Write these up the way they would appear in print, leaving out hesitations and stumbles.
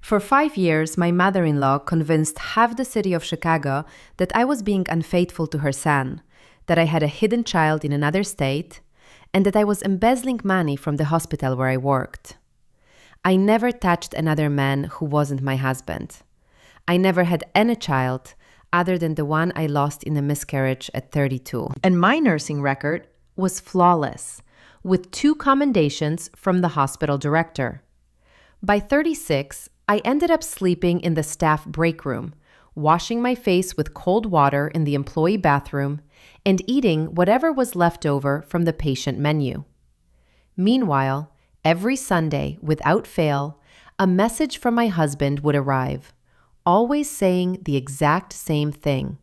For 5 years, my mother-in-law convinced half the city of Chicago that I was being unfaithful to her son, that I had a hidden child in another state, and that I was embezzling money from the hospital where I worked. I never touched another man who wasn't my husband. I never had any child other than the one I lost in a miscarriage at 32. And my nursing record was flawless, with 2 commendations from the hospital director. By 36, I ended up sleeping in the staff break room, washing my face with cold water in the employee bathroom, and eating whatever was left over from the patient menu. Meanwhile, every Sunday, without fail, a message from my husband would arrive, always saying the exact same thing.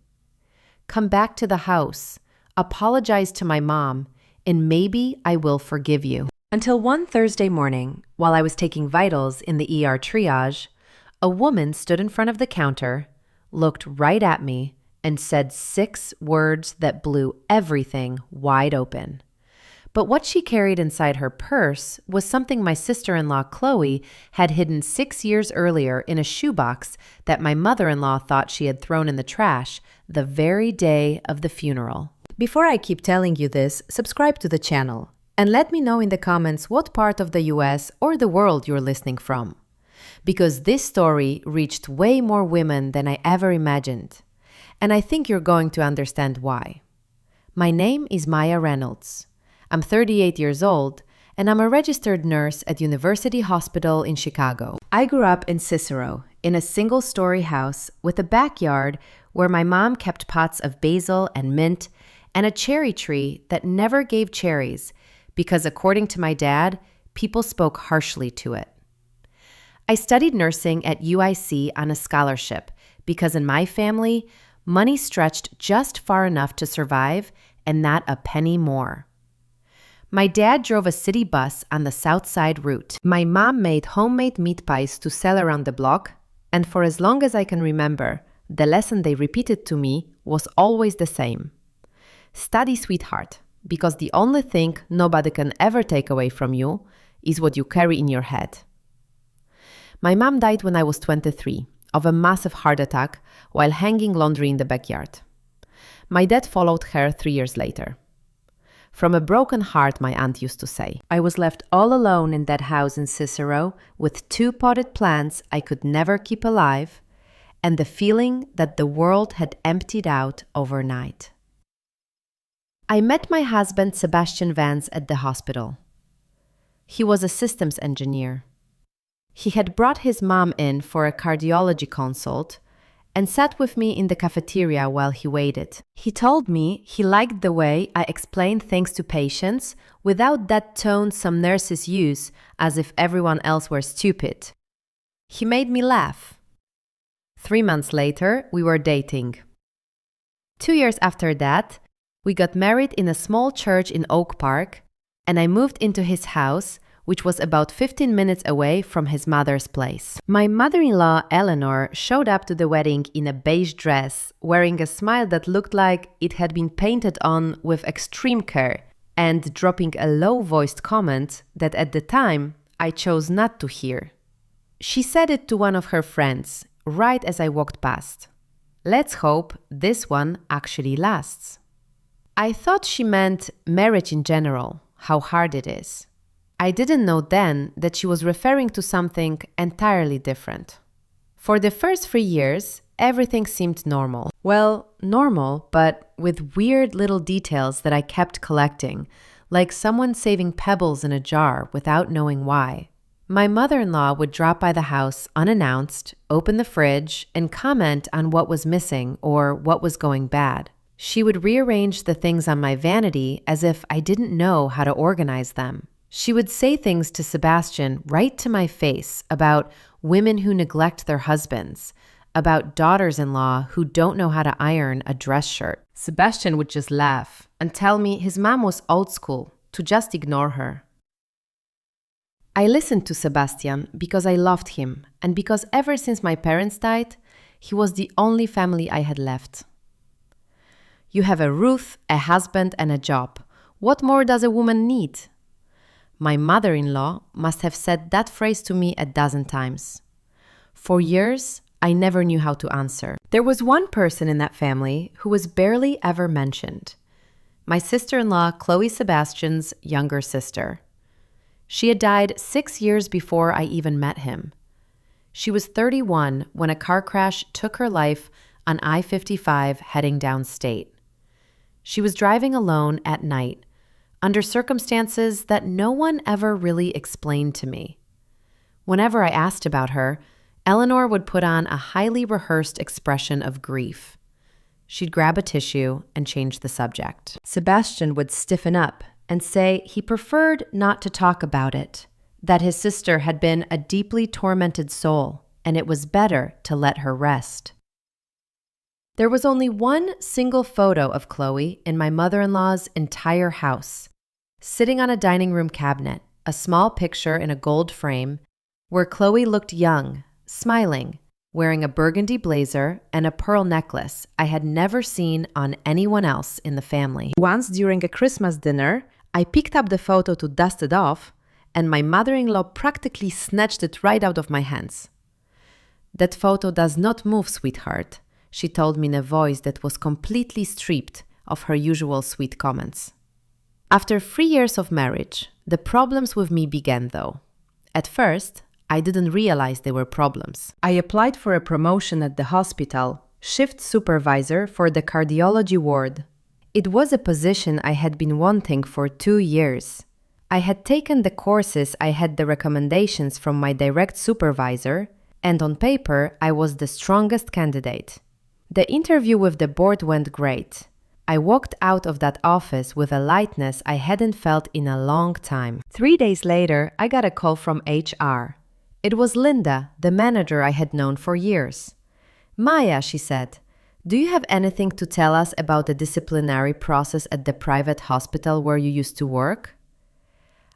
Come back to the house, apologize to my mom, and maybe I will forgive you. Until one Thursday morning, while I was taking vitals in the ER triage, a woman stood in front of the counter, looked right at me, and said 6 words that blew everything wide open. But what she carried inside her purse was something my sister-in-law Chloe had hidden 6 years earlier in a shoebox that my mother-in-law thought she had thrown in the trash the very day of the funeral. Before I keep telling you this, subscribe to the channel. And let me know in the comments what part of the US or the world you're listening from. Because this story reached way more women than I ever imagined. And I think you're going to understand why. My name is Maya Reynolds. I'm 38 years old, and I'm a registered nurse at University Hospital in Chicago. I grew up in Cicero, in a single-story house with a backyard where my mom kept pots of basil and mint and a cherry tree that never gave cherries, because according to my dad, people spoke harshly to it. I studied nursing at UIC on a scholarship because in my family, money stretched just far enough to survive and not a penny more. My dad drove a city bus on the South Side route. My mom made homemade meat pies to sell around the block, and for as long as I can remember, the lesson they repeated to me was always the same. Study, sweetheart. Because the only thing nobody can ever take away from you is what you carry in your head. My mom died when I was 23 of a massive heart attack while hanging laundry in the backyard. My dad followed her 3 years later. From a broken heart, my aunt used to say. I was left all alone in that house in Cicero with 2 potted plants I could never keep alive and the feeling that the world had emptied out overnight. I met my husband Sebastian Vance at the hospital. He was a systems engineer. He had brought his mom in for a cardiology consult and sat with me in the cafeteria while he waited. He told me he liked the way I explained things to patients without that tone some nurses use as if everyone else were stupid. He made me laugh. 3 months later, we were dating. 2 years after that, we got married in a small church in Oak Park, and I moved into his house, which was about 15 minutes away from his mother's place. My mother-in-law, Eleanor, showed up to the wedding in a beige dress, wearing a smile that looked like it had been painted on with extreme care, and dropping a low-voiced comment that at the time I chose not to hear. She said it to one of her friends, right as I walked past. Let's hope this one actually lasts. I thought she meant marriage in general, how hard it is. I didn't know then that she was referring to something entirely different. For the first 3 years, everything seemed normal. Well, normal, but with weird little details that I kept collecting, like someone saving pebbles in a jar without knowing why. My mother-in-law would drop by the house unannounced, open the fridge, and comment on what was missing or what was going bad. She would rearrange the things on my vanity as if I didn't know how to organize them. She would say things to Sebastian right to my face about women who neglect their husbands, about daughters-in-law who don't know how to iron a dress shirt. Sebastian would just laugh and tell me his mom was old school, to just ignore her. I listened to Sebastian because I loved him and because ever since my parents died, he was the only family I had left. You have a roof, a husband, and a job. What more does a woman need? My mother-in-law must have said that phrase to me a dozen times. For years, I never knew how to answer. There was one person in that family who was barely ever mentioned. My sister-in-law, Chloe Sebastian's younger sister. She had died 6 years before I even met him. She was 31 when a car crash took her life on I-55 heading downstate. She was driving alone at night, under circumstances that no one ever really explained to me. Whenever I asked about her, Eleanor would put on a highly rehearsed expression of grief. She'd grab a tissue and change the subject. Sebastian would stiffen up and say he preferred not to talk about it, that his sister had been a deeply tormented soul, and it was better to let her rest. There was only one single photo of Chloe in my mother-in-law's entire house, sitting on a dining room cabinet, a small picture in a gold frame, where Chloe looked young, smiling, wearing a burgundy blazer and a pearl necklace I had never seen on anyone else in the family. Once during a Christmas dinner, I picked up the photo to dust it off, and my mother-in-law practically snatched it right out of my hands. "That photo does not move, sweetheart," she told me in a voice that was completely stripped of her usual sweet comments. After 3 years of marriage, the problems with me began though. At first, I didn't realize they were problems. I applied for a promotion at the hospital, shift supervisor for the cardiology ward. It was a position I had been wanting for 2 years. I had taken the courses, I had the recommendations from my direct supervisor, and on paper, I was the strongest candidate. The interview with the board went great. I walked out of that office with a lightness I hadn't felt in a long time. 3 days later, I got a call from HR. It was Linda, the manager I had known for years. "Maya," she said, "do you have anything to tell us about the disciplinary process at the private hospital where you used to work?"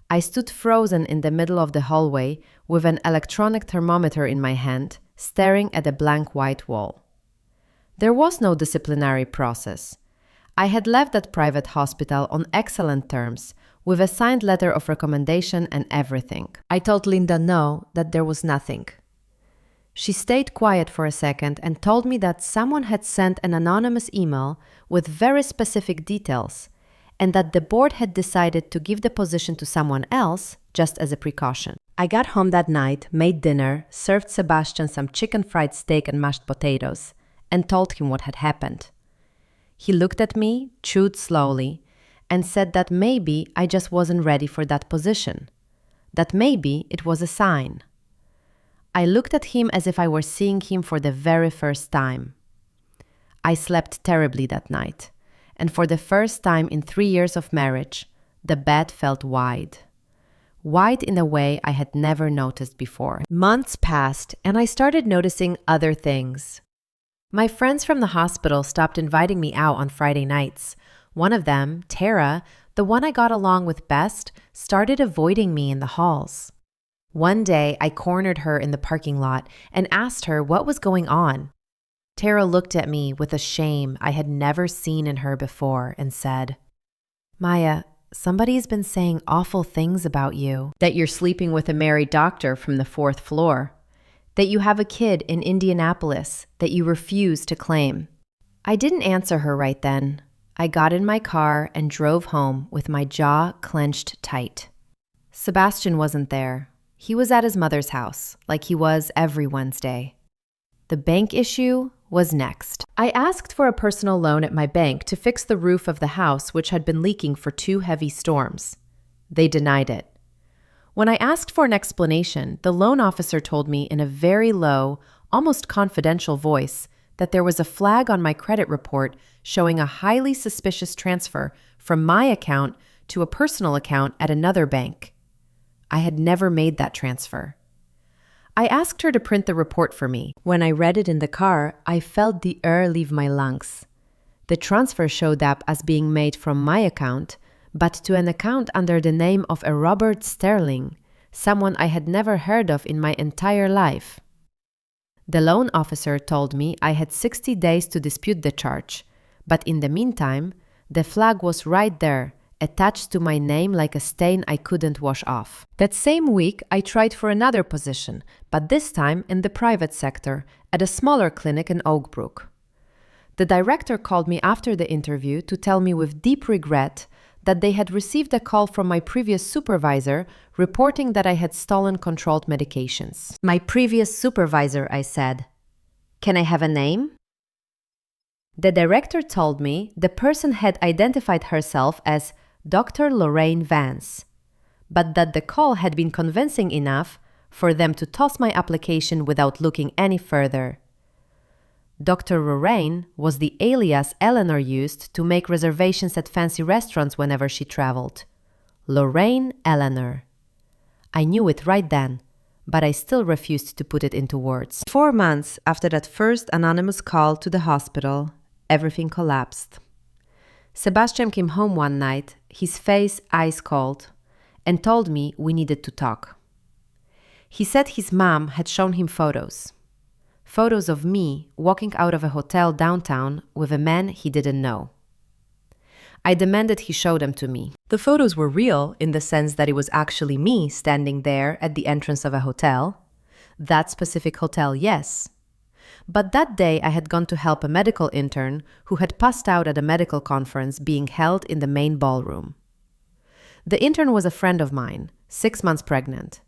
I stood frozen in the middle of the hallway with an electronic thermometer in my hand, staring at a blank white wall. There was no disciplinary process. I had left that private hospital on excellent terms, with a signed letter of recommendation and everything. I told Linda no, that there was nothing. She stayed quiet for a second and told me that someone had sent an anonymous email with very specific details, and that the board had decided to give the position to someone else just as a precaution. I got home that night, made dinner, served Sebastian some chicken fried steak and mashed potatoes, and told him what had happened. He looked at me, chewed slowly, and said that maybe I just wasn't ready for that position, that maybe it was a sign. I looked at him as if I were seeing him for the very first time. I slept terribly that night, and for the first time in 3 years of marriage, the bed felt wide. Wide in a way I had never noticed before. Months passed, and I started noticing other things. My friends from the hospital stopped inviting me out on Friday nights. One of them, Tara, the one I got along with best, started avoiding me in the halls. One day, I cornered her in the parking lot and asked her what was going on. Tara looked at me with a shame I had never seen in her before and said, "Maya, somebody's been saying awful things about you. That you're sleeping with a married doctor from the 4th floor. That you have a kid in Indianapolis that you refuse to claim." I didn't answer her right then. I got in my car and drove home with my jaw clenched tight. Sebastian wasn't there. He was at his mother's house, like he was every Wednesday. The bank issue was next. I asked for a personal loan at my bank to fix the roof of the house, which had been leaking for 2 heavy storms. They denied it. When I asked for an explanation, the loan officer told me in a very low, almost confidential voice that there was a flag on my credit report showing a highly suspicious transfer from my account to a personal account at another bank. I had never made that transfer. I asked her to print the report for me. When I read it in the car, I felt the air leave my lungs. The transfer showed up as being made from my account, but to an account under the name of a Robert Sterling, someone I had never heard of in my entire life. The loan officer told me I had 60 days to dispute the charge, but in the meantime, the flag was right there attached to my name like a stain I couldn't wash off. That same week, I tried for another position, but this time in the private sector, at a smaller clinic in Oak Brook. The director called me after the interview to tell me with deep regret that they had received a call from my previous supervisor reporting that I had stolen controlled medications. My previous supervisor, I said. Can I have a name? The director told me the person had identified herself as Dr. Lorraine Vance, but that the call had been convincing enough for them to toss my application without looking any further. Dr. Lorraine was the alias Eleanor used to make reservations at fancy restaurants whenever she traveled. Lorraine Eleanor. I knew it right then, but I still refused to put it into words. 4 months after that first anonymous call to the hospital, everything collapsed. Sebastian came home one night, his face ice cold, and told me we needed to talk. He said his mom had shown him photos. Photos of me walking out of a hotel downtown with a man he didn't know. I demanded he show them to me. The photos were real in the sense that it was actually me standing there at the entrance of a hotel. That specific hotel, yes. But that day I had gone to help a medical intern who had passed out at a medical conference being held in the main ballroom. The intern was a friend of mine, 6 months pregnant.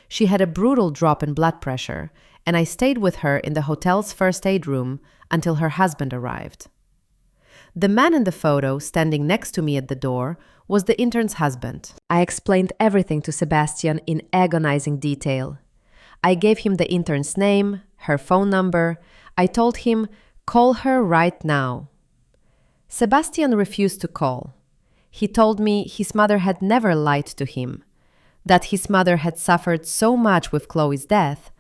She had a brutal drop in blood pressure, and I stayed with her in the hotel's first aid room until her husband arrived. The man in the photo, standing next to me at the door, was the intern's husband. I explained everything to Sebastian in agonizing detail. I gave him the intern's name, her phone number. I told him, call her right now. Sebastian refused to call. He told me his mother had never lied to him, that his mother had suffered so much with Chloe's death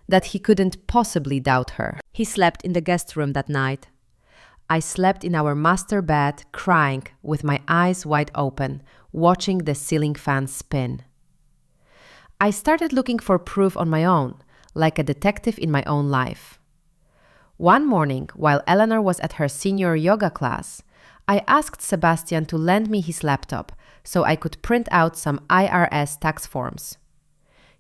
that he couldn't possibly doubt her. He slept in the guest room that night. I slept in our master bed, crying with my eyes wide open, watching the ceiling fan spin. I started looking for proof on my own, like a detective in my own life. One morning, while Eleanor was at her senior yoga class, I asked Sebastian to lend me his laptop so I could print out some IRS tax forms.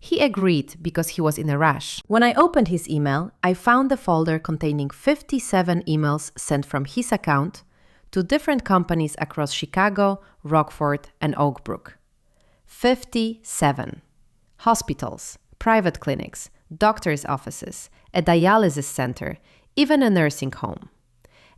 He agreed because he was in a rush. When I opened his email, I found the folder containing 57 emails sent from his account to different companies across Chicago, Rockford, and Oak Brook. 57. Hospitals, private clinics, doctors' offices, a dialysis center, even a nursing home.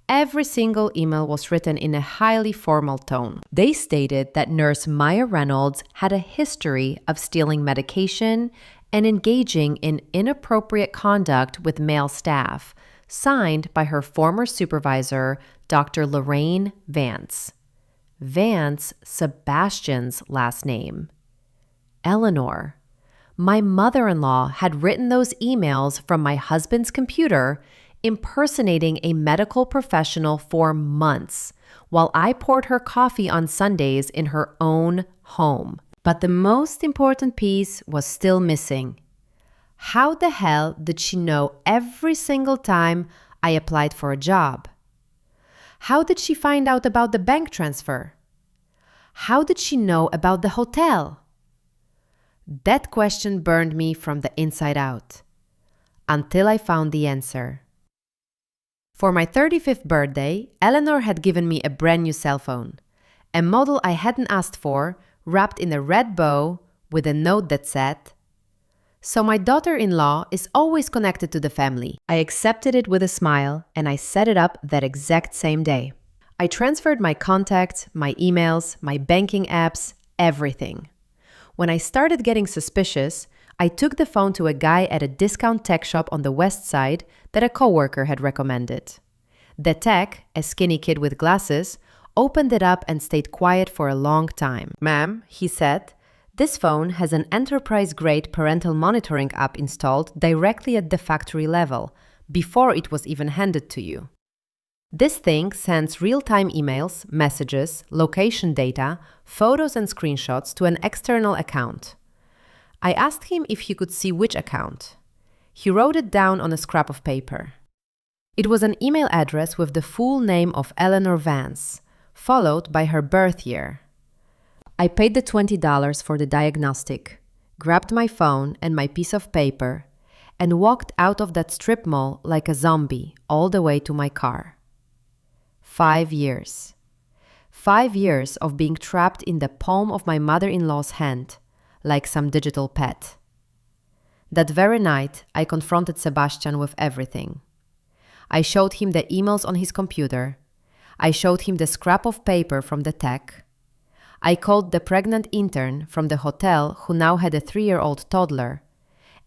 Every single email was written in a highly formal tone. They stated that nurse Maya Reynolds had a history of stealing medication and engaging in inappropriate conduct with male staff, signed by her former supervisor, Dr. Lorraine Vance. Vance, Sebastian's last name. Eleanor. My mother-in-law had written those emails from my husband's computer, impersonating a medical professional for months, while I poured her coffee on Sundays in her own home. But the most important piece was still missing. How the hell did she know every single time I applied for a job? How did she find out about the bank transfer? How did she know about the hotel? That question burned me from the inside out, until I found the answer. For my 35th birthday, Eleanor had given me a brand new cell phone, a model I hadn't asked for, wrapped in a red bow with a note that said, "So my daughter-in-law is always connected to the family." I accepted it with a smile, and I set it up that exact same day. I transferred my contacts, my emails, my banking apps, everything. When I started getting suspicious, I took the phone to a guy at a discount tech shop on the west side that a coworker had recommended. The tech, a skinny kid with glasses, opened it up and stayed quiet for a long time. "Ma'am," he said, "this phone has an enterprise-grade parental monitoring app installed directly at the factory level, before it was even handed to you. This thing sends real-time emails, messages, location data, photos and screenshots to an external account." I asked him if he could see which account. He wrote it down on a scrap of paper. It was an email address with the full name of Eleanor Vance, followed by her birth year. I paid the $20 for the diagnostic, grabbed my phone and my piece of paper, and walked out of that strip mall like a zombie all the way to my car. 5 years. 5 years of being trapped in the palm of my mother-in-law's hand, like some digital pet. That very night, I confronted Sebastian with everything. I showed him the emails on his computer. I showed him the scrap of paper from the tech. I called the pregnant intern from the hotel who now had a 3-year-old toddler,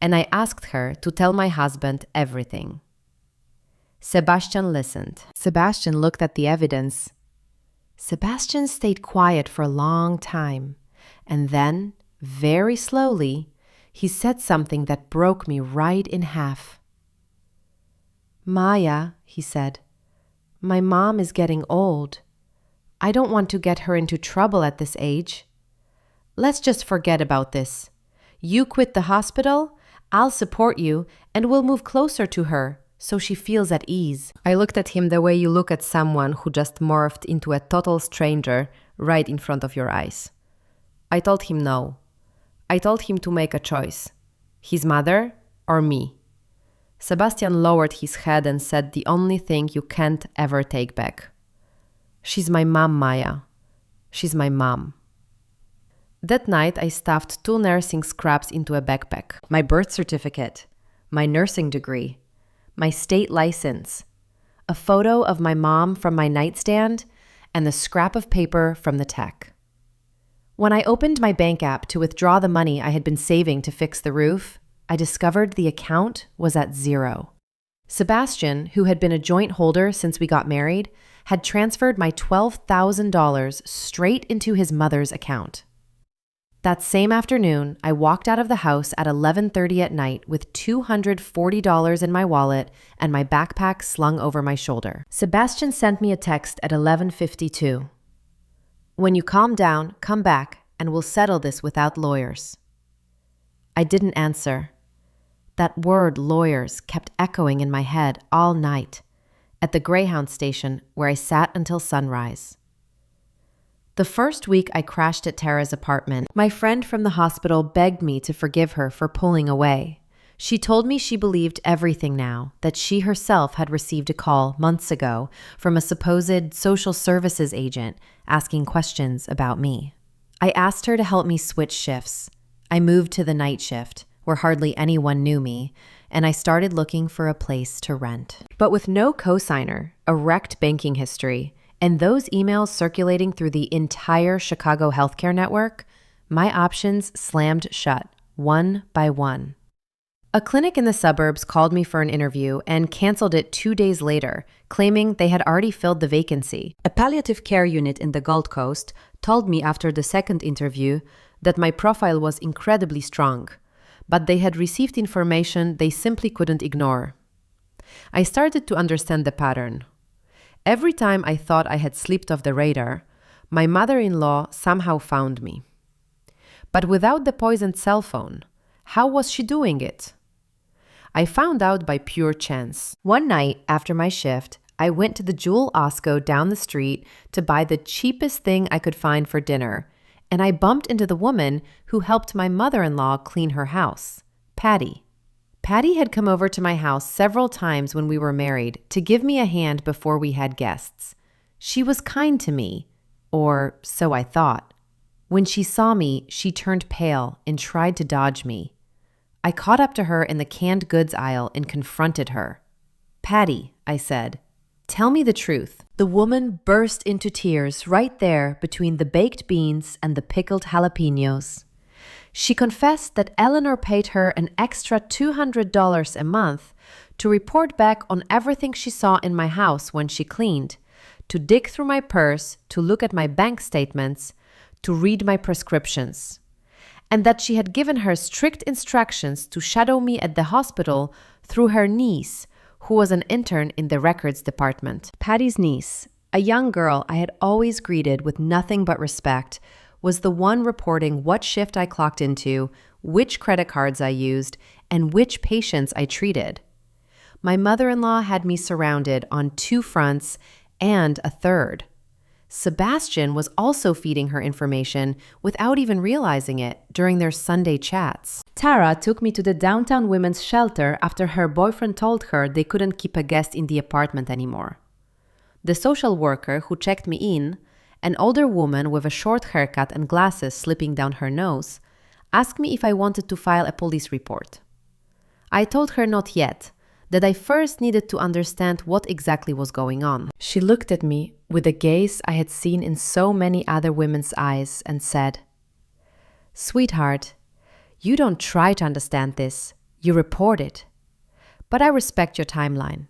and I asked her to tell my husband everything. Sebastian listened. Sebastian looked at the evidence. Sebastian stayed quiet for a long time, and then, very slowly, he said something that broke me right in half. Maya, he said, my mom is getting old. I don't want to get her into trouble at this age. Let's just forget about this. You quit the hospital, I'll support you, and we'll move closer to her so she feels at ease. I looked at him the way you look at someone who just morphed into a total stranger right in front of your eyes. I told him no. I told him to make a choice. His mother or me. Sebastian lowered his head and said the only thing you can't ever take back. She's my mom, Maya. She's my mom. That night, I stuffed 2 nursing scraps into a backpack. My birth certificate, my nursing degree, my state license, a photo of my mom from my nightstand, and the scrap of paper from the tech. When I opened my bank app to withdraw the money I had been saving to fix the roof, I discovered the account was at 0. Sebastian, who had been a joint holder since we got married, had transferred my $12,000 straight into his mother's account. That same afternoon, I walked out of the house at 11:30 at night with $240 in my wallet and my backpack slung over my shoulder. Sebastian sent me a text at 11:52. When you calm down, come back and we'll settle this without lawyers. I didn't answer. That word lawyers kept echoing in my head all night at the Greyhound station where I sat until sunrise. The first week I crashed at Tara's apartment, my friend from the hospital begged me to forgive her for pulling away. She told me she believed everything now, that she herself had received a call months ago from a supposed social services agent asking questions about me. I asked her to help me switch shifts. I moved to the night shift, where hardly anyone knew me, and I started looking for a place to rent. But with no cosigner, a wrecked banking history, and those emails circulating through the entire Chicago healthcare network, my options slammed shut, one by one. A clinic in the suburbs called me for an interview and canceled it 2 days later, claiming they had already filled the vacancy. A palliative care unit in the Gold Coast told me after the second interview that my profile was incredibly strong, but they had received information they simply couldn't ignore. I started to understand the pattern. Every time I thought I had slipped off the radar, my mother-in-law somehow found me. But without the poisoned cell phone, how was she doing it? I found out by pure chance. One night after my shift, I went to the Jewel Osco down the street to buy the cheapest thing I could find for dinner, and I bumped into the woman who helped my mother-in-law clean her house, Patty. Patty had come over to my house several times when we were married to give me a hand before we had guests. She was kind to me, or so I thought. When she saw me, she turned pale and tried to dodge me. I caught up to her in the canned goods aisle and confronted her. "Patty," I said, "tell me the truth." The woman burst into tears right there between the baked beans and the pickled jalapenos. She confessed that Eleanor paid her an extra $200 a month to report back on everything she saw in my house when she cleaned, to dig through my purse, to look at my bank statements, to read my prescriptions, and that she had given her strict instructions to shadow me at the hospital through her niece, who was an intern in the records department. Patty's niece, a young girl I had always greeted with nothing but respect, was the one reporting what shift I clocked into, which credit cards I used, and which patients I treated. My mother-in-law had me surrounded on 2 fronts and a third. Sebastian was also feeding her information without even realizing it during their Sunday chats. Tara took me to the downtown women's shelter after her boyfriend told her they couldn't keep a guest in the apartment anymore. The social worker who checked me in, an older woman with a short haircut and glasses slipping down her nose, asked me if I wanted to file a police report. I told her not yet, that I first needed to understand what exactly was going on. She looked at me with a gaze I had seen in so many other women's eyes and said, "Sweetheart, you don't try to understand this, you report it. But I respect your timeline."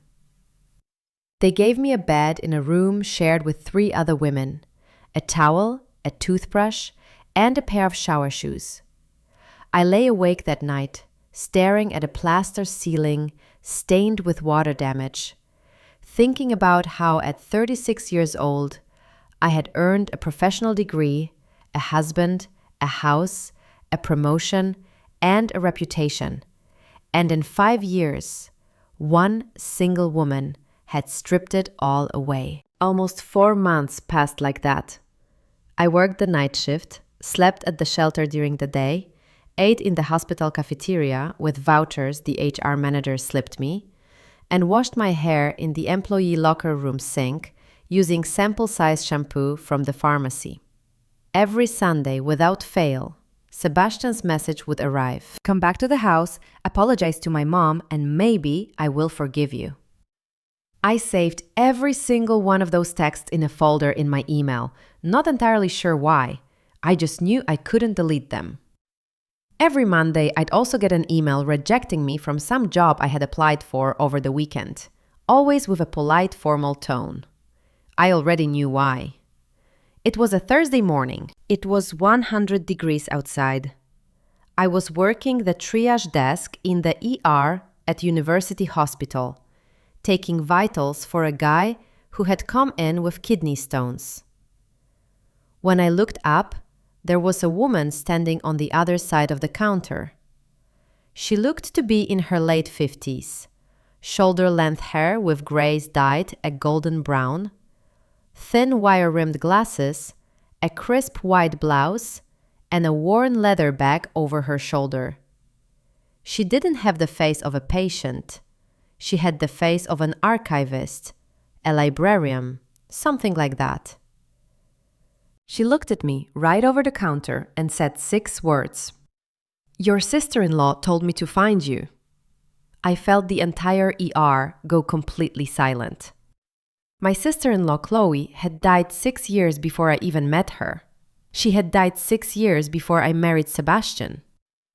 They gave me a bed in a room shared with 3 other women, a towel, a toothbrush, and a pair of shower shoes. I lay awake that night, staring at a plaster ceiling stained with water damage, thinking about how at 36 years old, I had earned a professional degree, a husband, a house, a promotion, and a reputation. And in 5 years, one single woman had stripped it all away. Almost 4 months passed like that. I worked the night shift, slept at the shelter during the day, ate in the hospital cafeteria with vouchers the HR manager slipped me, and washed my hair in the employee locker room sink using sample-size shampoo from the pharmacy. Every Sunday, without fail, Sebastian's message would arrive. "Come back to the house, apologize to my mom, and maybe I will forgive you." I saved every single one of those texts in a folder in my email, not entirely sure why. I just knew I couldn't delete them. Every Monday, I'd also get an email rejecting me from some job I had applied for over the weekend, always with a polite, formal tone. I already knew why. It was a Thursday morning. It was 100 degrees outside. I was working the triage desk in the ER at University Hospital, taking vitals for a guy who had come in with kidney stones. When I looked up, there was a woman standing on the other side of the counter. She looked to be in her late 50s, shoulder-length hair with grays dyed a golden brown, thin wire-rimmed glasses, a crisp white blouse, and a worn leather bag over her shoulder. She didn't have the face of a patient. She had the face of an archivist, a librarian, something like that. She looked at me right over the counter and said 6 words. "Your sister-in-law told me to find you." I felt the entire ER go completely silent. My sister-in-law Chloe had died 6 years before I even met her. She had died 6 years before I married Sebastian.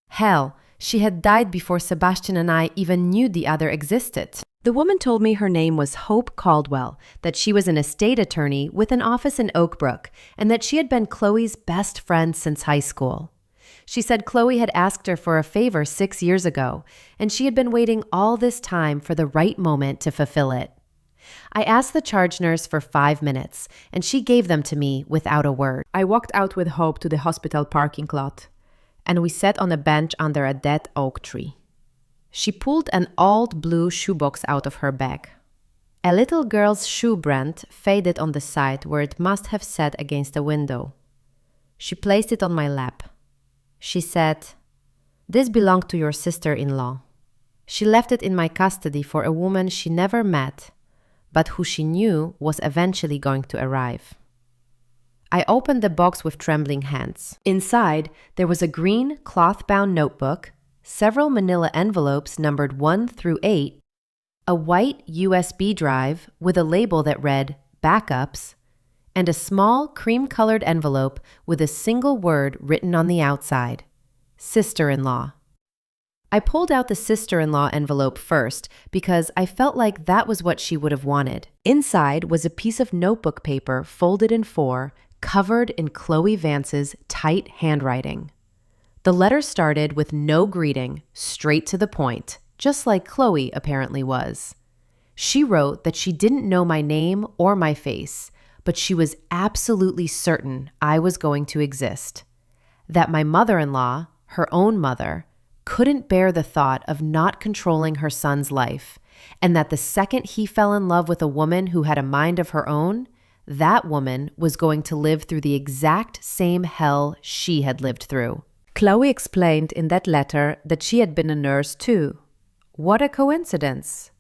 Hell, she had died before Sebastian and I even knew the other existed. The woman told me her name was Hope Caldwell, that she was an estate attorney with an office in Oak Brook, and that she had been Chloe's best friend since high school. She said Chloe had asked her for a favor 6 years ago, and she had been waiting all this time for the right moment to fulfill it. I asked the charge nurse for 5 minutes, and she gave them to me without a word. I walked out with Hope to the hospital parking lot, and we sat on a bench under a dead oak tree. She pulled an old blue shoebox out of her bag. A little girl's shoe brand faded on the side where it must have sat against a window. She placed it on my lap. She said, "This belonged to your sister-in-law. She left it in my custody for a woman she never met, but who she knew was eventually going to arrive." I opened the box with trembling hands. Inside, there was a green cloth-bound notebook, several manila envelopes numbered 1 through 8, a white USB drive with a label that read "Backups," and a small cream-colored envelope with a single word written on the outside, "Sister-in-law." I pulled out the sister-in-law envelope first because I felt like that was what she would have wanted. Inside was a piece of notebook paper folded in 4, covered in Chloe Vance's tight handwriting. The letter started with no greeting, straight to the point, just like Chloe apparently was. She wrote that she didn't know my name or my face, but she was absolutely certain I was going to exist. That my mother-in-law, her own mother, couldn't bear the thought of not controlling her son's life, and that the second he fell in love with a woman who had a mind of her own, that woman was going to live through the exact same hell she had lived through. Chloe explained in that letter that she had been a nurse too. What a coincidence.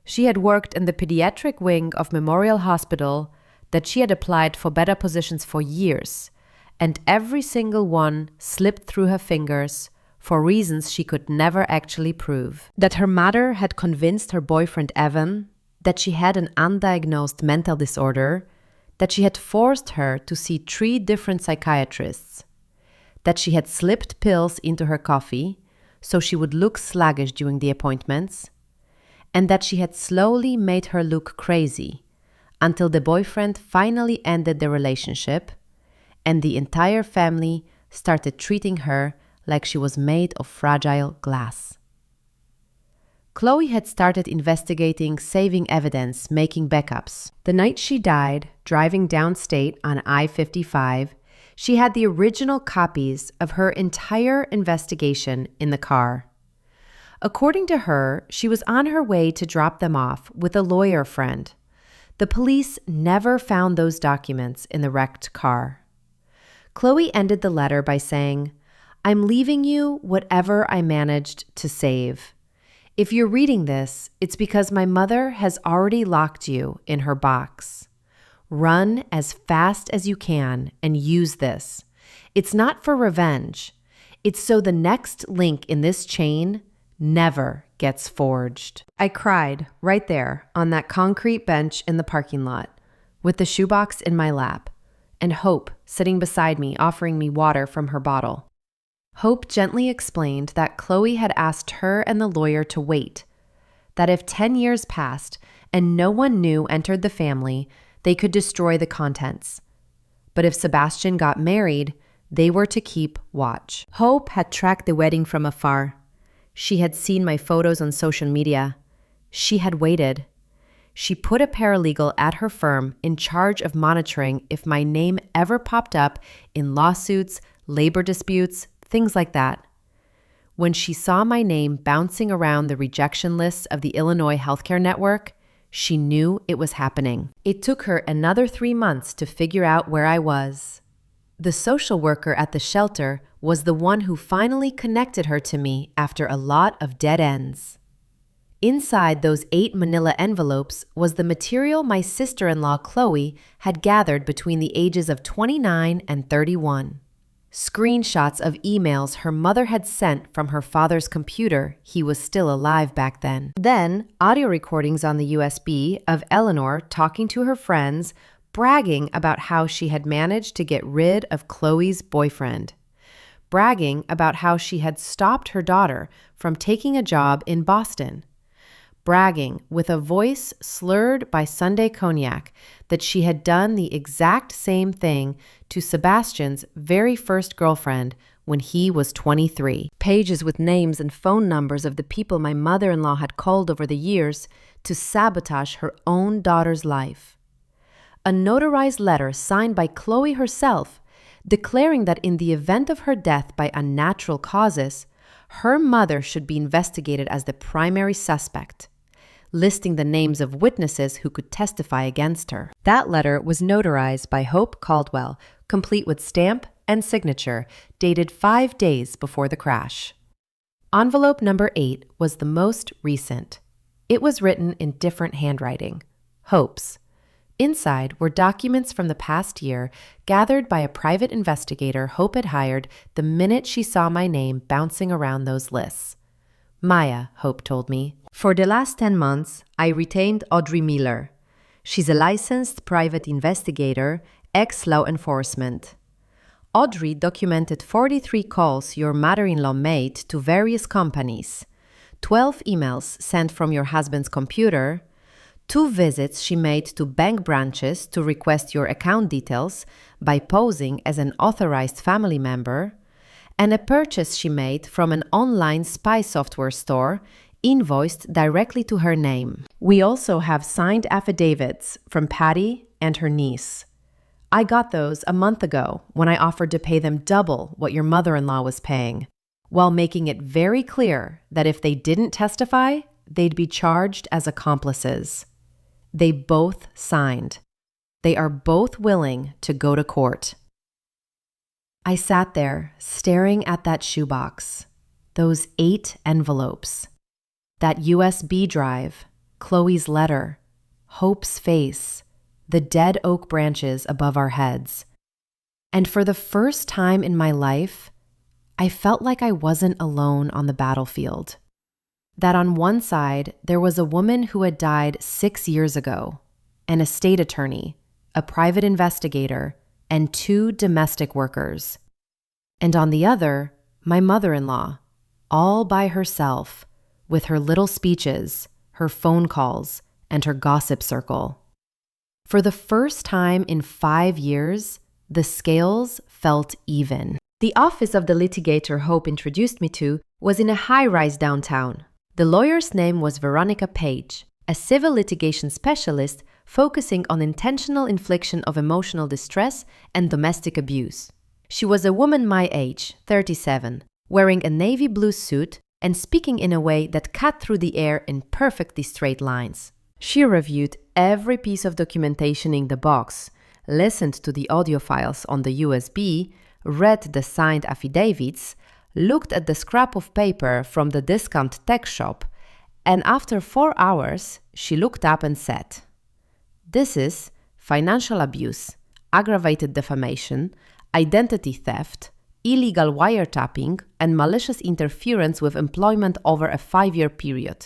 She had worked in the pediatric wing of Memorial Hospital, that she had applied for better positions for years, and every single one slipped through her fingers for reasons she could never actually prove. That her mother had convinced her boyfriend Evan that she had an undiagnosed mental disorder, that she had forced her to see 3 different psychiatrists, that she had slipped pills into her coffee so she would look sluggish during the appointments, and that she had slowly made her look crazy until the boyfriend finally ended the relationship and the entire family started treating her like she was made of fragile glass. Chloe had started investigating saving evidence, making backups. The night she died, driving downstate on I-55, she had the original copies of her entire investigation in the car. According to her, she was on her way to drop them off with a lawyer friend. The police never found those documents in the wrecked car. Chloe ended the letter by saying, "I'm leaving you whatever I managed to save. If you're reading this, it's because my mother has already locked you in her box. Run as fast as you can and use this. It's not for revenge. It's so the next link in this chain never gets forged." I cried right there on that concrete bench in the parking lot, with the shoebox in my lap, and Hope sitting beside me offering me water from her bottle. Hope gently explained that Chloe had asked her and the lawyer to wait, that if 10 years passed and no one new entered the family, they could destroy the contents. But if Sebastian got married, they were to keep watch. Hope had tracked the wedding from afar. She had seen my photos on social media. She had waited. She put a paralegal at her firm in charge of monitoring if my name ever popped up in lawsuits, labor disputes, things like that. When she saw my name bouncing around the rejection lists of the Illinois healthcare network, she knew it was happening. It took her another 3 months to figure out where I was. The social worker at the shelter was the one who finally connected her to me after a lot of dead ends. Inside those 8 manila envelopes was the material my sister-in-law Chloe had gathered between the ages of 29 and 31. Screenshots of emails her mother had sent from her father's computer. He was still alive back then. Then, audio recordings on the USB of Eleanor talking to her friends, bragging about how she had managed to get rid of Chloe's boyfriend. Bragging about how she had stopped her daughter from taking a job in Boston. Bragging, with a voice slurred by Sunday cognac, that she had done the exact same thing to Sebastian's very first girlfriend when he was 23. Pages with names and phone numbers of the people my mother-in-law had called over the years to sabotage her own daughter's life. A notarized letter signed by Chloe herself, declaring that in the event of her death by unnatural causes, her mother should be investigated as the primary suspect, listing the names of witnesses who could testify against her. That letter was notarized by Hope Caldwell, complete with stamp and signature, dated 5 days before the crash. Envelope number 8 was the most recent. It was written in different handwriting, Hope's. Inside were documents from the past year gathered by a private investigator Hope had hired the minute she saw my name bouncing around those lists. Maya, Hope told me. For the last 10 months, I retained Audrey Miller. She's a licensed private investigator, ex-law enforcement. Audrey documented 43 calls your mother-in-law made to various companies, 12 emails sent from your husband's computer, 2 visits she made to bank branches to request your account details by posing as an authorized family member, and a purchase she made from an online spy software store invoiced directly to her name. We also have signed affidavits from Patty and her niece. I got those a month ago when I offered to pay them double what your mother-in-law was paying, while making it very clear that if they didn't testify, they'd be charged as accomplices. They both signed. They are both willing to go to court. I sat there, staring at that shoebox, those 8 envelopes, that USB drive, Chloe's letter, Hope's face, the dead oak branches above our heads. And for the first time in my life, I felt like I wasn't alone on the battlefield. That on one side, there was a woman who had died 6 years ago, and a state attorney, a private investigator, and 2 domestic workers. And on the other, my mother-in-law, all by herself, with her little speeches, her phone calls, and her gossip circle. For the first time in 5 years, the scales felt even. The office of the litigator Hope introduced me to was in a high-rise downtown. The lawyer's name was Veronica Page, a civil litigation specialist focusing on intentional infliction of emotional distress and domestic abuse. She was a woman my age, 37, wearing a navy blue suit and speaking in a way that cut through the air in perfectly straight lines. She reviewed every piece of documentation in the box, listened to the audio files on the USB, read the signed affidavits, looked at the scrap of paper from the discount tech shop, and after 4 hours, she looked up and said, "This is financial abuse, aggravated defamation, identity theft, illegal wiretapping, and malicious interference with employment over a 5-year period.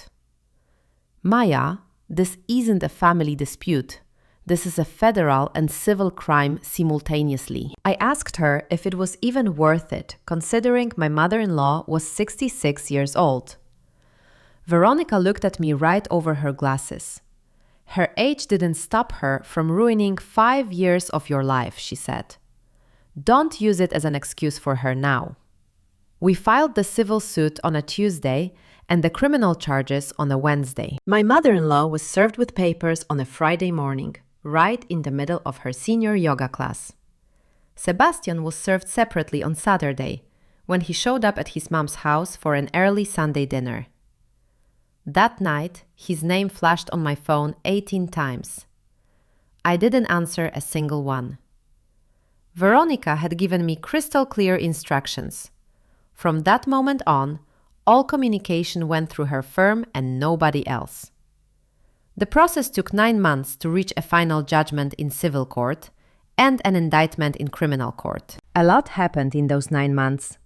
Maya, this isn't a family dispute. This is a federal and civil crime simultaneously." I asked her if it was even worth it, considering my mother-in-law was 66 years old. Veronica looked at me right over her glasses. "Her age didn't stop her from ruining 5 years of your life," she said. "Don't use it as an excuse for her now." We filed the civil suit on a Tuesday and the criminal charges on a Wednesday. My mother-in-law was served with papers on a Friday morning, right in the middle of her senior yoga class. Sebastian was served separately on Saturday, when he showed up at his mom's house for an early Sunday dinner. That night, his name flashed on my phone 18 times. I didn't answer a single one. Veronica had given me crystal clear instructions. From that moment on, all communication went through her firm and nobody else. The process took 9 months to reach a final judgment in civil court and an indictment in criminal court. A lot happened in those 9 months.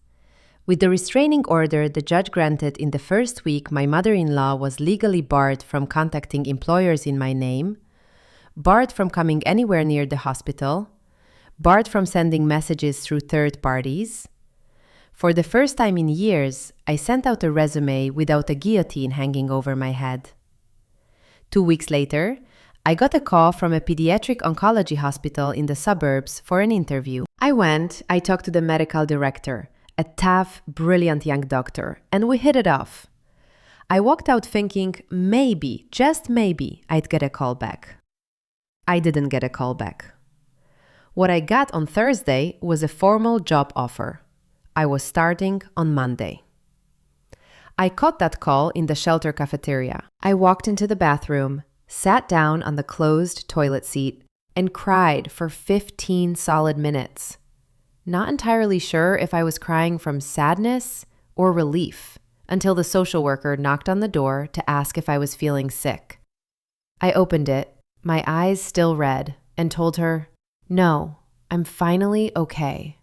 With the restraining order the judge granted in the first week, my mother-in-law was legally barred from contacting employers in my name, barred from coming anywhere near the hospital, barred from sending messages through third parties. For the first time in years, I sent out a resume without a guillotine hanging over my head. 2 weeks later, I got a call from a pediatric oncology hospital in the suburbs for an interview. I talked to the medical director, a tough, brilliant young doctor, and we hit it off. I walked out thinking maybe, just maybe, I'd get a call back. I didn't get a call back. What I got on Thursday was a formal job offer. I was starting on Monday. I caught that call in the shelter cafeteria. I walked into the bathroom, sat down on the closed toilet seat, and cried for 15 solid minutes. Not entirely sure if I was crying from sadness or relief until the social worker knocked on the door to ask if I was feeling sick. I opened it, my eyes still red, and told her, "No, I'm finally okay."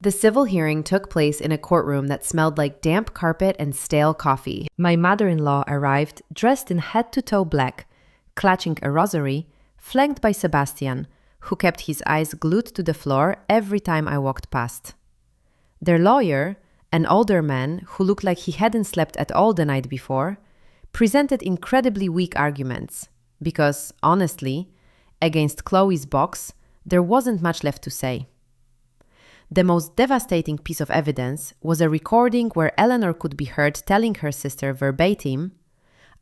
The civil hearing took place in a courtroom that smelled like damp carpet and stale coffee. My mother-in-law arrived dressed in head-to-toe black, clutching a rosary, flanked by Sebastian, who kept his eyes glued to the floor every time I walked past. Their lawyer, an older man who looked like he hadn't slept at all the night before, presented incredibly weak arguments because, honestly, against Chloe's box, there wasn't much left to say. The most devastating piece of evidence was a recording where Eleanor could be heard telling her sister verbatim,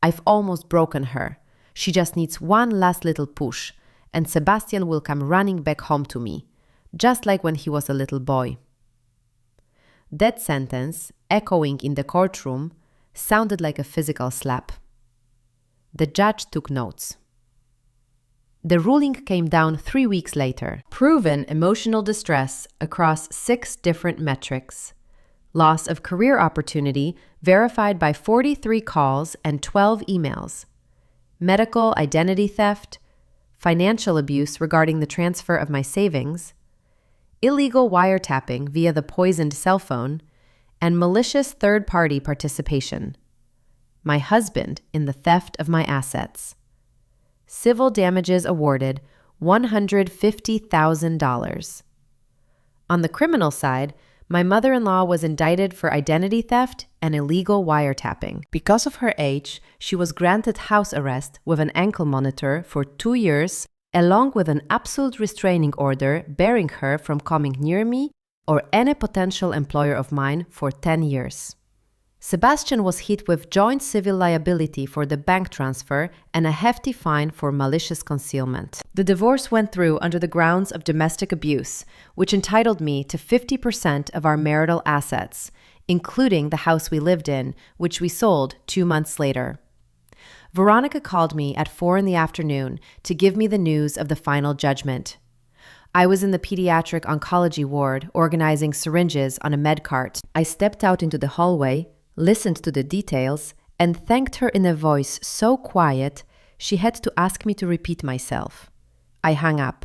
"I've almost broken her. She just needs one last little push, and Sebastian will come running back home to me, just like when he was a little boy." That sentence, echoing in the courtroom, sounded like a physical slap. The judge took notes. The ruling came down 3 weeks later. Proven emotional distress across 6 different metrics. Loss of career opportunity verified by 43 calls and 12 emails. Medical identity theft. Financial abuse regarding the transfer of my savings. Illegal wiretapping via the poisoned cell phone. And malicious third-party participation. My husband in the theft of my assets. Civil damages awarded $150,000. On the criminal side, my mother-in-law was indicted for identity theft and illegal wiretapping. Because of her age, she was granted house arrest with an ankle monitor for 2 years, along with an absolute restraining order barring her from coming near me or any potential employer of mine for 10 years. Sebastian was hit with joint civil liability for the bank transfer and a hefty fine for malicious concealment. The divorce went through under the grounds of domestic abuse, which entitled me to 50% of our marital assets, including the house we lived in, which we sold 2 months later. Veronica called me at 4 in the afternoon to give me the news of the final judgment. I was in the pediatric oncology ward organizing syringes on a med cart. I stepped out into the hallway, listened to the details, and thanked her in a voice so quiet she had to ask me to repeat myself. I hung up.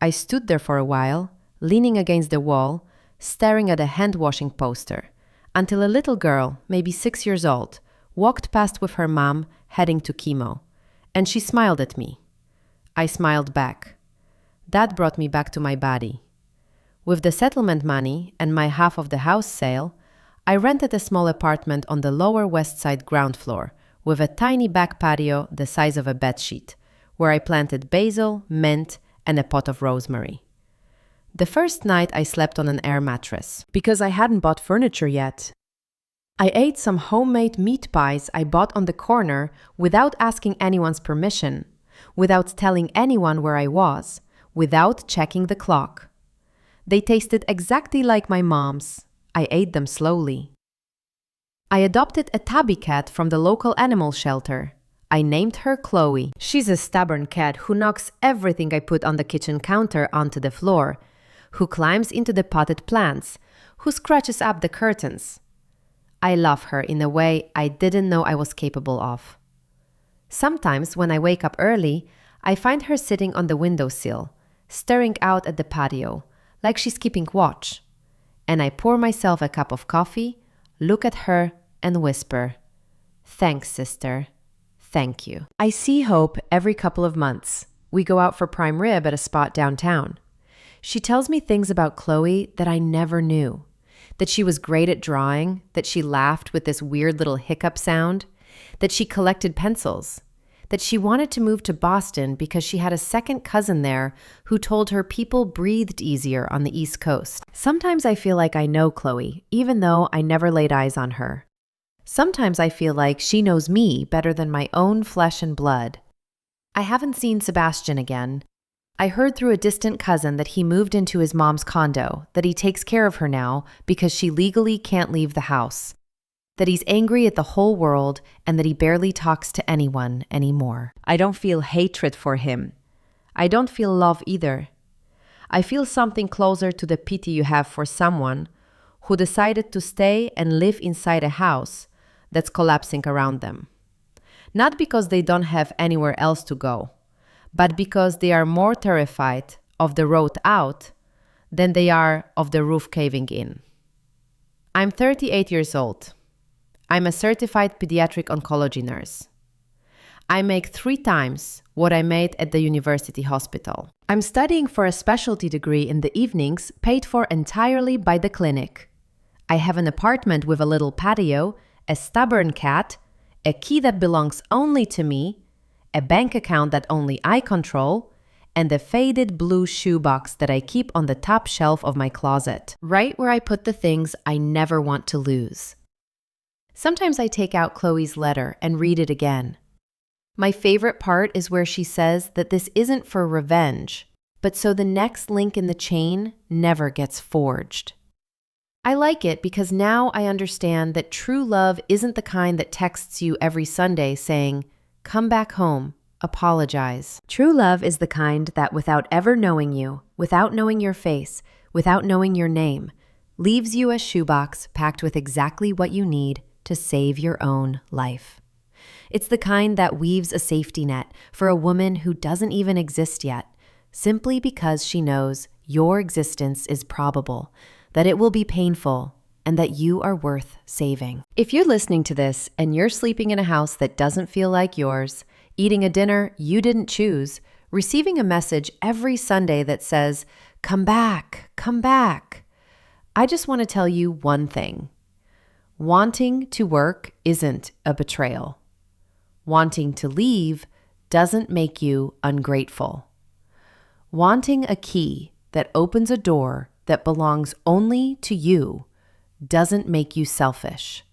I stood there for a while, leaning against the wall, staring at a hand-washing poster, until a little girl, maybe 6 years old, walked past with her mom heading to chemo, and she smiled at me. I smiled back. That brought me back to my body. With the settlement money and my half of the house sale, I rented a small apartment on the Lower West Side ground floor with a tiny back patio the size of a bedsheet, where I planted basil, mint, and a pot of rosemary. The first night I slept on an air mattress, because I hadn't bought furniture yet. I ate some homemade meat pies I bought on the corner without asking anyone's permission, without telling anyone where I was, without checking the clock. They tasted exactly like my mom's. I ate them slowly. I adopted a tabby cat from the local animal shelter. I named her Chloe. She's a stubborn cat who knocks everything I put on the kitchen counter onto the floor, who climbs into the potted plants, who scratches up the curtains. I love her in a way I didn't know I was capable of. Sometimes when I wake up early, I find her sitting on the windowsill, staring out at the patio, like she's keeping watch. And I pour myself a cup of coffee, look at her, and whisper, "Thanks, sister. Thank you." I see Hope every couple of months. We go out for prime rib at a spot downtown. She tells me things about Chloe that I never knew. That she was great at drawing, that she laughed with this weird little hiccup sound, that she collected pencils, that she wanted to move to Boston because she had a second cousin there who told her people breathed easier on the East Coast. Sometimes I feel like I know Chloe, even though I never laid eyes on her. Sometimes I feel like she knows me better than my own flesh and blood. I haven't seen Sebastian again. I heard through a distant cousin that he moved into his mom's condo, that he takes care of her now because she legally can't leave the house, that he's angry at the whole world, and that he barely talks to anyone anymore. I don't feel hatred for him. I don't feel love either. I feel something closer to the pity you have for someone who decided to stay and live inside a house that's collapsing around them. Not because they don't have anywhere else to go, but because they are more terrified of the road out than they are of the roof caving in. I'm 38 years old. I'm a certified pediatric oncology nurse. I make 3 times what I made at the university hospital. I'm studying for a specialty degree in the evenings, paid for entirely by the clinic. I have an apartment with a little patio, a stubborn cat, a key that belongs only to me, a bank account that only I control, and a faded blue shoebox that I keep on the top shelf of my closet, right where I put the things I never want to lose. Sometimes I take out Chloe's letter and read it again. My favorite part is where she says that this isn't for revenge, but so the next link in the chain never gets forged. I like it because now I understand that true love isn't the kind that texts you every Sunday saying, "Come back home, apologize. True love is the kind that, without ever knowing you, without knowing your face, without knowing your name, leaves you a shoebox packed with exactly what you need to save your own life. It's the kind that weaves a safety net for a woman who doesn't even exist yet, simply because she knows your existence is probable, that it will be painful, and that you are worth saving. If you're listening to this and you're sleeping in a house that doesn't feel like yours, eating a dinner you didn't choose, receiving a message every Sunday that says, "Come back, come back," I just want to tell you one thing. Wanting to work isn't a betrayal. Wanting to leave doesn't make you ungrateful. Wanting a key that opens a door that belongs only to you doesn't make you selfish.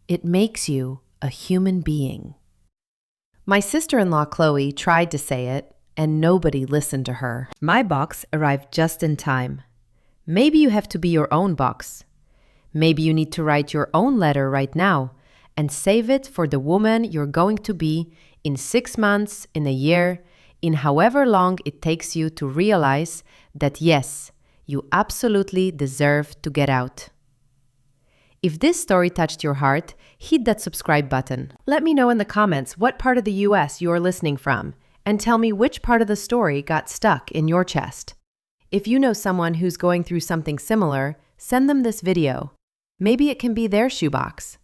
It makes you a human being. My sister-in-law Chloe tried to say it, and nobody listened to her. My box arrived just in time. Maybe you have to be your own box. Maybe you need to write your own letter right now and save it for the woman you're going to be in 6 months, in a year, in however long it takes you to realize that yes, you absolutely deserve to get out. If this story touched your heart, hit that subscribe button. Let me know in the comments what part of the US you're listening from, and tell me which part of the story got stuck in your chest. If you know someone who's going through something similar, send them this video. Maybe it can be their shoebox.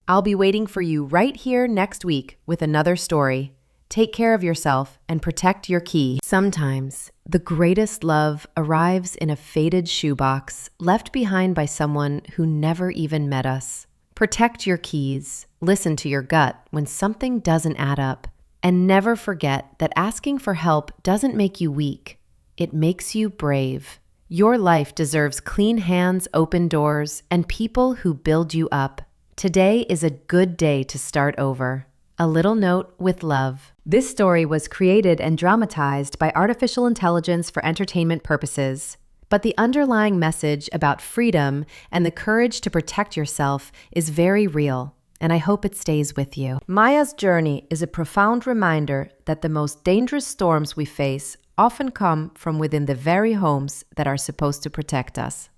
I'll be waiting for you right here next week with another story. Take care of yourself and protect your key. Sometimes, the greatest love arrives in a faded shoebox left behind by someone who never even met us. Protect your keys, listen to your gut when something doesn't add up, and never forget that asking for help doesn't make you weak. It makes you brave. Your life deserves clean hands, open doors, and people who build you up. Today is a good day to start over. A little note with love. This story was created and dramatized by artificial intelligence for entertainment purposes, but the underlying message about freedom and the courage to protect yourself is very real, and I hope it stays with you. Maya's journey is a profound reminder that the most dangerous storms we face often come from within the very homes that are supposed to protect us.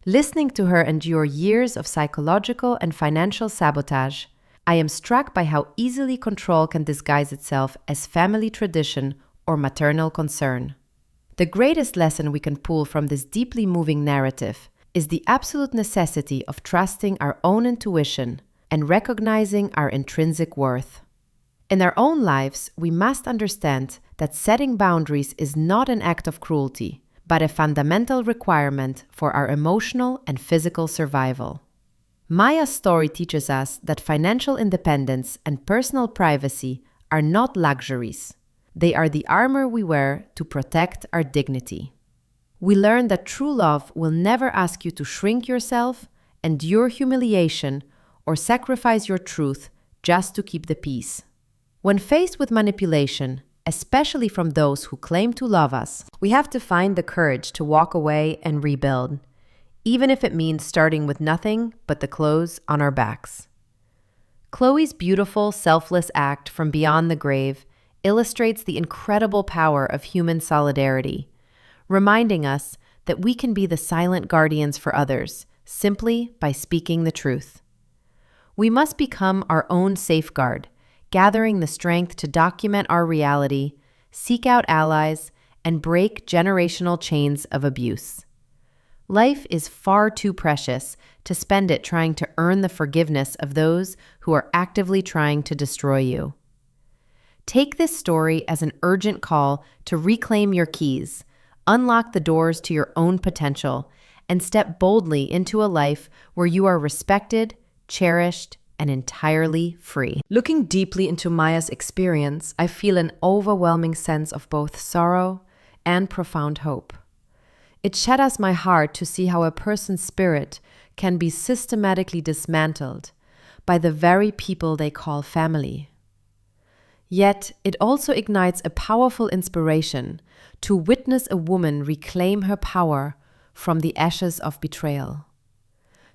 Listening to her endure years of psychological and financial sabotage, I am struck by how easily control can disguise itself as family tradition or maternal concern. The greatest lesson we can pull from this deeply moving narrative is the absolute necessity of trusting our own intuition and recognizing our intrinsic worth. In our own lives, we must understand that setting boundaries is not an act of cruelty, but a fundamental requirement for our emotional and physical survival. Maya's story teaches us that financial independence and personal privacy are not luxuries. They are the armor we wear to protect our dignity. We learn that true love will never ask you to shrink yourself, endure humiliation, or sacrifice your truth just to keep the peace. When faced with manipulation, especially from those who claim to love us, we have to find the courage to walk away and rebuild, even if it means starting with nothing but the clothes on our backs. Chloe's beautiful, selfless act from beyond the grave illustrates the incredible power of human solidarity, reminding us that we can be the silent guardians for others simply by speaking the truth. We must become our own safeguard, gathering the strength to document our reality, seek out allies, and break generational chains of abuse. Life is far too precious to spend it trying to earn the forgiveness of those who are actively trying to destroy you. Take this story as an urgent call to reclaim your keys, unlock the doors to your own potential, and step boldly into a life where you are respected, cherished, and entirely free. Looking deeply into Maya's experience, I feel an overwhelming sense of both sorrow and profound hope. It shatters my heart to see how a person's spirit can be systematically dismantled by the very people they call family. Yet, it also ignites a powerful inspiration to witness a woman reclaim her power from the ashes of betrayal.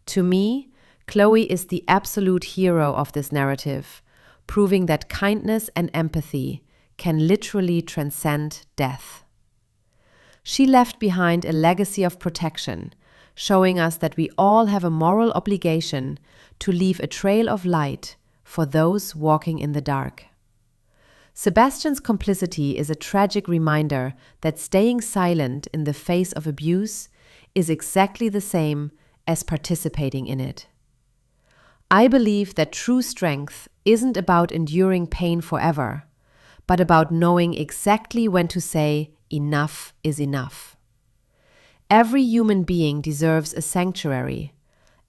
To me, Chloe is the absolute hero of this narrative, proving that kindness and empathy can literally transcend death. She left behind a legacy of protection, showing us that we all have a moral obligation to leave a trail of light for those walking in the dark. Sebastian's complicity is a tragic reminder that staying silent in the face of abuse is exactly the same as participating in it. I believe that true strength isn't about enduring pain forever, but about knowing exactly when to say enough is enough. Every human being deserves a sanctuary,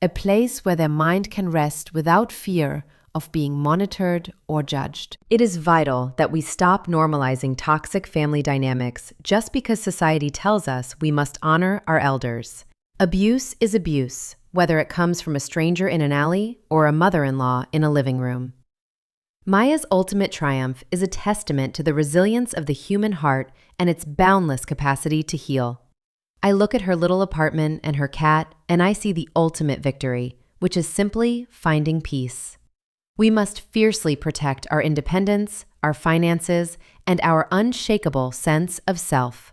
a place where their mind can rest without fear of being monitored or judged. It is vital that we stop normalizing toxic family dynamics just because society tells us we must honor our elders. Abuse is abuse, whether it comes from a stranger in an alley or a mother-in-law in a living room. Maya's ultimate triumph is a testament to the resilience of the human heart and its boundless capacity to heal. I look at her little apartment and her cat, and I see the ultimate victory, which is simply finding peace. We must fiercely protect our independence, our finances, and our unshakable sense of self.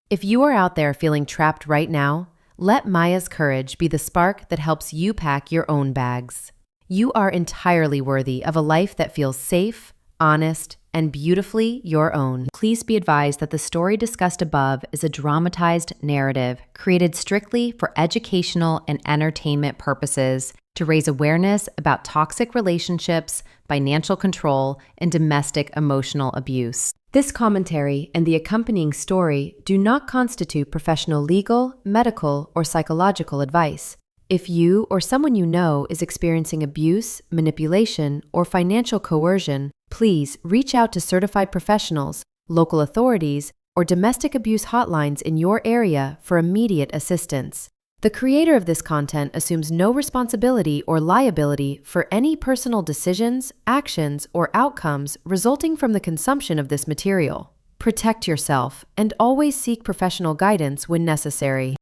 If you are out there feeling trapped right now, let Maya's courage be the spark that helps you pack your own bags. You are entirely worthy of a life that feels safe, honest, and beautifully your own. Please be advised that the story discussed above is a dramatized narrative created strictly for educational and entertainment purposes to raise awareness about toxic relationships, financial control, and domestic emotional abuse. This commentary and the accompanying story do not constitute professional legal, medical, or psychological advice. If you or someone you know is experiencing abuse, manipulation, or financial coercion, please reach out to certified professionals, local authorities, or domestic abuse hotlines in your area for immediate assistance. The creator of this content assumes no responsibility or liability for any personal decisions, actions, or outcomes resulting from the consumption of this material. Protect yourself and always seek professional guidance when necessary.